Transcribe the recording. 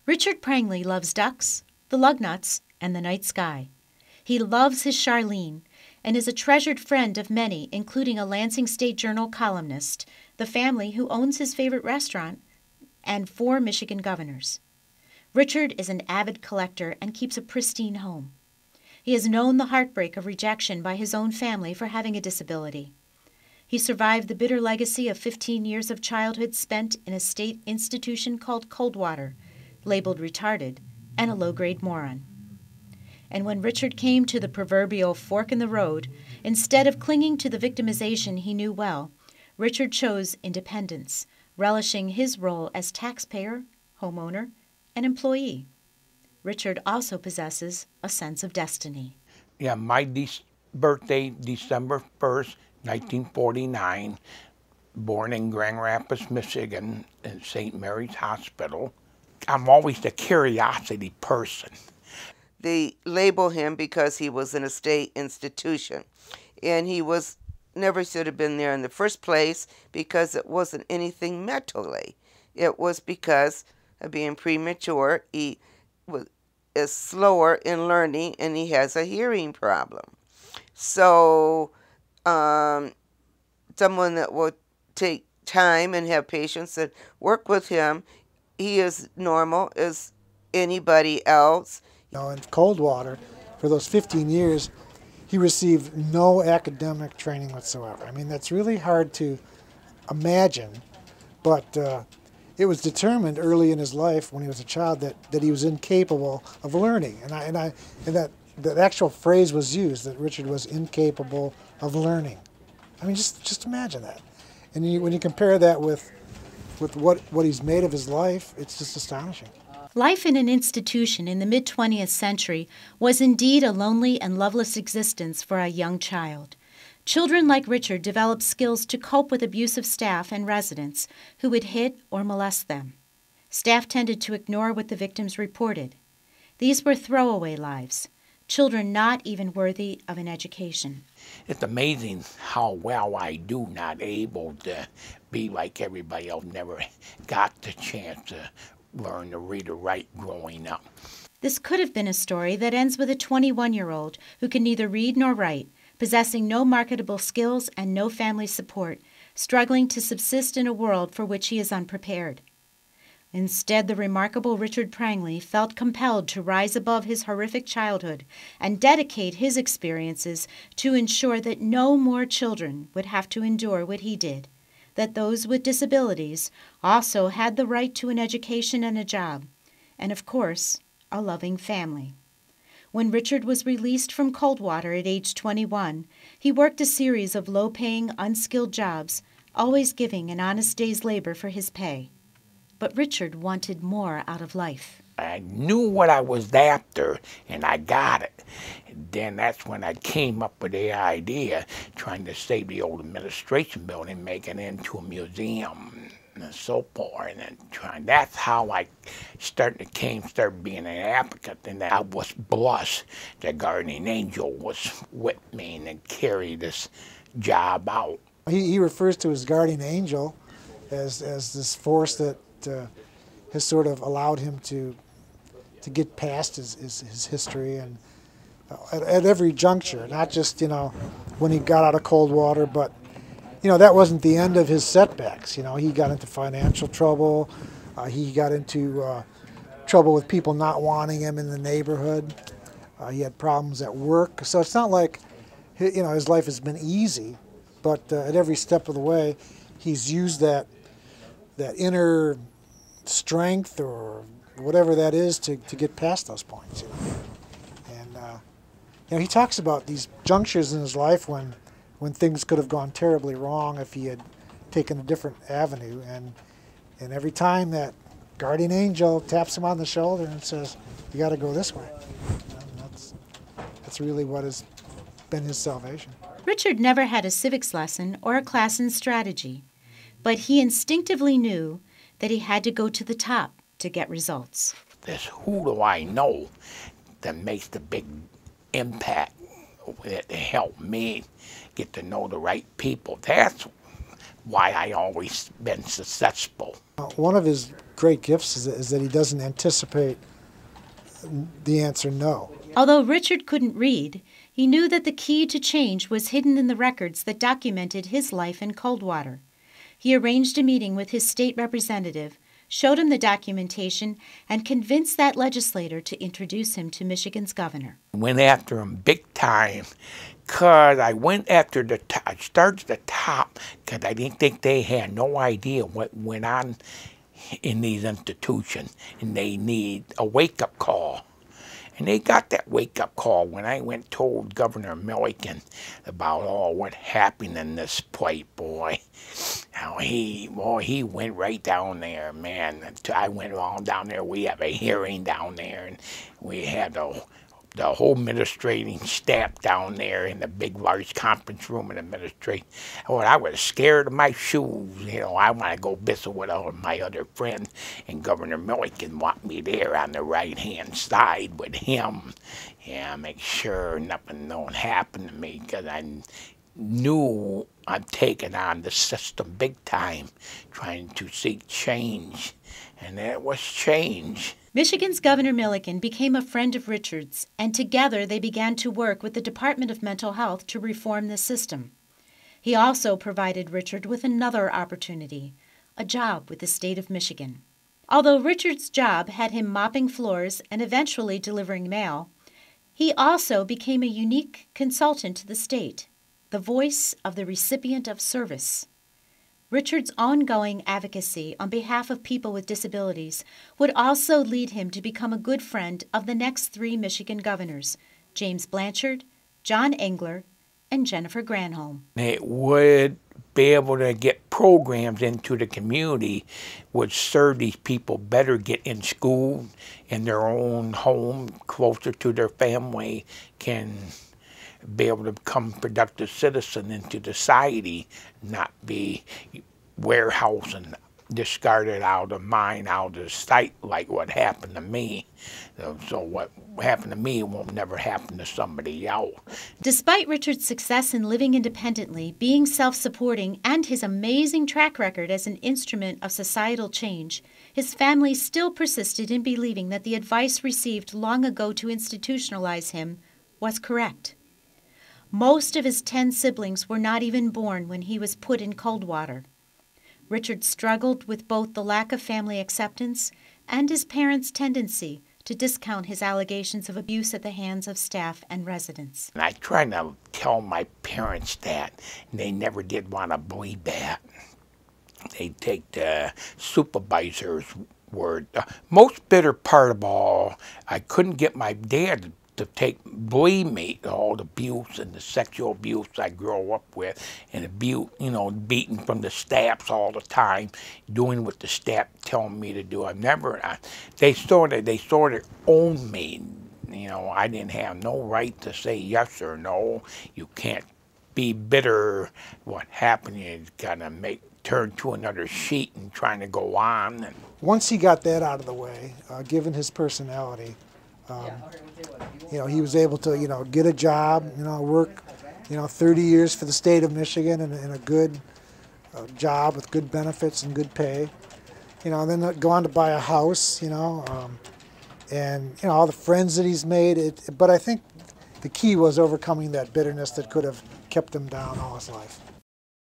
Richard Prangley loves ducks, the lug nuts, and the night sky. He loves his Charlene and is a treasured friend of many, including a Lansing State Journal columnist, the family who owns his favorite restaurant, and 4 Michigan governors. Richard is an avid collector and keeps a pristine home. He has known the heartbreak of rejection by his own family for having a disability. He survived the bitter legacy of 15 years of childhood spent in a state institution called Coldwater, labeled retarded, and a low-grade moron. And when Richard came to the proverbial fork in the road, instead of clinging to the victimization he knew well, Richard chose independence, relishing his role as taxpayer, homeowner, and employee. Richard also possesses a sense of destiny. Yeah, my birthday, December 1st, 1949, born in Grand Rapids, Michigan, in St. Mary's Hospital. I'm always the curiosity person. They label him because he was in a state institution, and he never should have been there in the first place because it wasn't anything mentally. It was because of being premature. He is slower in learning, and he has a hearing problem. So someone that will take time and have patience and work with him, he is normal as anybody else. In Coldwater, for those 15 years, he received no academic training whatsoever. I mean, that's really hard to imagine, but it was determined early in his life when he was a child that he was incapable of learning. And that actual phrase was used, that Richard was incapable of learning. I mean, just imagine that. And when you compare that with what he's made of his life, it's just astonishing. Life in an institution in the mid-20th century was indeed a lonely and loveless existence for a young child. Children like Richard developed skills to cope with abusive staff and residents who would hit or molest them. Staff tended to ignore what the victims reported. These were throwaway lives, children not even worthy of an education. It's amazing how well I do, not able to be like everybody else, never got the chance to learn to read or write growing up. This could have been a story that ends with a 21-year-old who can neither read nor write, possessing no marketable skills and no family support, struggling to subsist in a world for which he is unprepared. Instead, the remarkable Richard Prangley felt compelled to rise above his horrific childhood and dedicate his experiences to ensure that no more children would have to endure what he did, that those with disabilities also had the right to an education and a job, and of course, a loving family. When Richard was released from Coldwater at age 21, he worked a series of low-paying, unskilled jobs, always giving an honest day's labor for his pay. But Richard wanted more out of life. I knew what I was after, and I got it. And then that's when I came up with the idea, trying to save the old administration building, make it into a museum, and so forth. And that's how I started being an advocate, and I was blessed. The guardian angel was with me and carried this job out. He refers to his guardian angel as this force that has sort of allowed him to get past his history, and at every juncture, not just when he got out of Coldwater, but that wasn't the end of his setbacks. He got into financial trouble, he got into trouble with people not wanting him in the neighborhood, he had problems at work. So it's not like his life has been easy, but at every step of the way he's used that inner strength or whatever that is to get past those points. And he talks about these junctures in his life when things could have gone terribly wrong if he had taken a different avenue, and every time that guardian angel taps him on the shoulder and says, "You got to go this way." That's really what has been his salvation. Richard never had a civics lesson or a class in strategy, but he instinctively knew that he had to go to the top to get results. This who do I know that makes the big impact that help me get to know the right people. That's why I always been successful. One of his great gifts is that he doesn't anticipate the answer no. Although Richard couldn't read, he knew that the key to change was hidden in the records that documented his life in Coldwater. He arranged a meeting with his state representative, showed him the documentation, and convinced that legislator to introduce him to Michigan's governor. Went after him big time, because I went after the top. I started at the top because I didn't think they had no idea what went on in these institutions, and they need a wake-up call. And they got that wake-up call when I went and told Governor Milliken about all what happened in this place, boy. How he went right down there, man. I went all down there. We have a hearing down there, and we had the whole administrating staff down there in the big, large conference room and administration. Oh, I was scared of my shoes. You know, I want to go visit with all of my other friends, and Governor Milliken want me there on the right-hand side with him. Yeah, make sure nothing don't happen to me, because I knew I'm taking on the system big time, trying to seek change, and there was change. Michigan's Governor Milliken became a friend of Richard's, and together they began to work with the Department of Mental Health to reform the system. He also provided Richard with another opportunity, a job with the state of Michigan. Although Richard's job had him mopping floors and eventually delivering mail, he also became a unique consultant to the state, the voice of the recipient of service. Richard's ongoing advocacy on behalf of people with disabilities would also lead him to become a good friend of the next 3 Michigan governors, James Blanchard, John Engler, and Jennifer Granholm. It would be able to get programs into the community would serve these people better, get in school, in their own home, closer to their family, can be able to become productive citizen into society, not be warehoused and discarded out of mind, out of sight, like what happened to me. So what happened to me won't never happen to somebody else. Despite Richard's success in living independently, being self-supporting, and his amazing track record as an instrument of societal change, his family still persisted in believing that the advice received long ago to institutionalize him was correct. Most of his 10 siblings were not even born when he was put in Coldwater. Richard struggled with both the lack of family acceptance and his parents' tendency to discount his allegations of abuse at the hands of staff and residents. And I tried to tell my parents that, and they never did want to believe that. They'd take the supervisor's word. The most bitter part of all, I couldn't get my dad to believe me, all the abuse and the sexual abuse I grew up with, and abuse, you know, beating from the staffs all the time, doing what the staff telling me to do. They sort of owned me. You know, I didn't have no right to say yes or no. You can't be bitter. What happened is gotta turn to another sheet and trying to go on. And once he got that out of the way, given his personality, you know, he was able to, you know, get a job, you know, work, you know, 30 years for the state of Michigan in a good job with good benefits and good pay, you know, and then go on to buy a house, you know, and, you know, all the friends that he's made. But I think the key was overcoming that bitterness that could have kept him down all his life.